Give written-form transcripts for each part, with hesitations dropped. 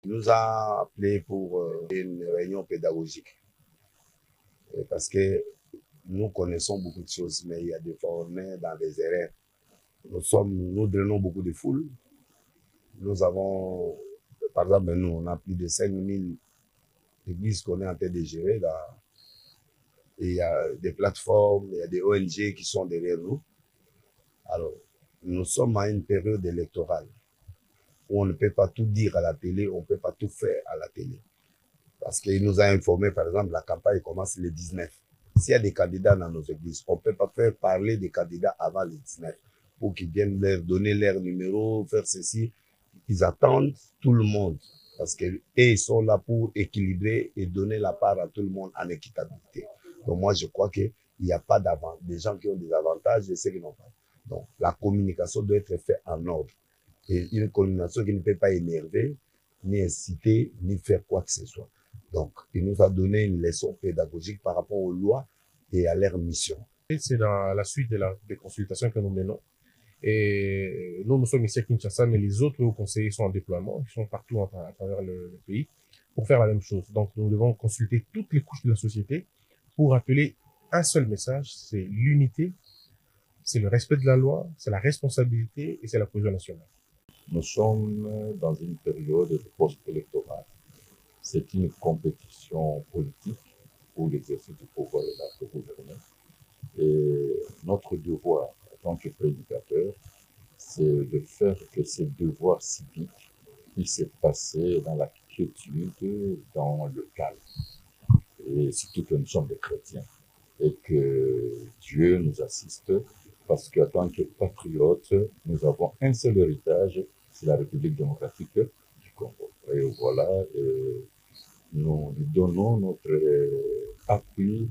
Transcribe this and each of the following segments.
Il nous a appelé pour une réunion pédagogique parce que nous connaissons beaucoup de choses, mais il y a des fois on est dans des erreurs. Nous drainons beaucoup de foules. Nous avons, par exemple, nous, on a plus de 5000 églises qu'on est en train de gérer là. Et il y a des plateformes, il y a des ONG qui sont derrière nous. Alors, nous sommes à une période électorale où on ne peut pas tout dire à la télé, on ne peut pas tout faire à la télé. Parce qu'il nous a informé, par exemple, la campagne commence le 19. S'il y a des candidats dans nos églises, on ne peut pas faire parler des candidats avant le 19 pour qu'ils viennent leur donner leur numéro, faire ceci. Ils attendent tout le monde parce qu'ils sont là pour équilibrer et donner la part à tout le monde en équitabilité. Donc moi, je crois qu'il n'y a pas d'avantage. Des gens qui ont des avantages et ceux qui n'ont pas. Donc la communication doit être faite en ordre. Et une communication qui ne peut pas énerver, ni inciter, ni faire quoi que ce soit. Donc, il nous a donné une leçon pédagogique par rapport aux lois et à leur mission. C'est dans la suite des consultations que nous menons. Et nous sommes ici à Kinshasa, mais les autres hauts conseillers sont en déploiement, ils sont partout à travers le pays pour faire la même chose. Donc, nous devons consulter toutes les couches de la société pour appeler un seul message, c'est l'unité, c'est le respect de la loi, c'est la responsabilité et c'est la cohésion nationale. Nous sommes dans une période de post-électorale. C'est une compétition politique pour l'exercice du pouvoir de gouverner. Et notre devoir, en tant que prédicateur, c'est de faire que ces devoirs civiques puissent se passer dans la quiétude, dans le calme. Et surtout que nous sommes des chrétiens et que Dieu nous assiste parce qu'en tant que patriotes, nous avons un seul héritage, c'est la République démocratique du Congo. Et voilà, nous lui donnons notre appui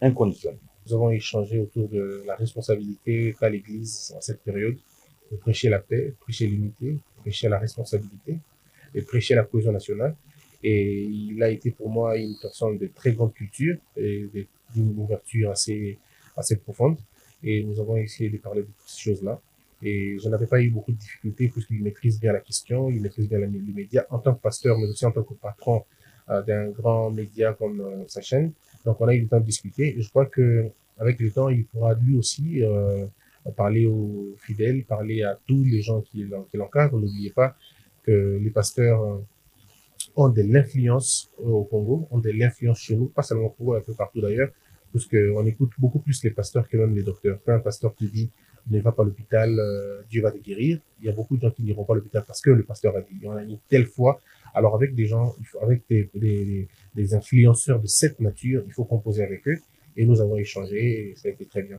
inconditionnel. Nous avons échangé autour de la responsabilité qu'a l'Église en cette période de prêcher la paix, prêcher l'unité, prêcher la responsabilité et prêcher la cohésion nationale. Et il a été pour moi une personne de très grande culture et d'une ouverture assez profonde. Et nous avons essayé de parler de toutes ces choses-là. Et je n'avais pas eu beaucoup de difficultés puisqu'il maîtrise bien la question, il maîtrise bien les médias en tant que pasteur, mais aussi en tant que patron d'un grand média comme sa chaîne. Donc on a eu le temps de discuter. Et je crois que avec le temps, il pourra lui aussi parler aux fidèles, parler à tous les gens qui l'encadrent. N'oubliez pas que les pasteurs ont de l'influence au Congo, ont de l'influence chez nous, pas seulement au Congo, un peu partout d'ailleurs, parce qu'on écoute beaucoup plus les pasteurs que même les docteurs. Quand un pasteur te dit ne va pas à l'hôpital, Dieu va te guérir, il y a beaucoup de gens qui n'iront pas à l'hôpital parce que le pasteur a dit. On a une telle foi. Alors avec des gens, avec des influenceurs de cette nature, il faut composer avec eux. Et nous avons échangé et ça a été très bien.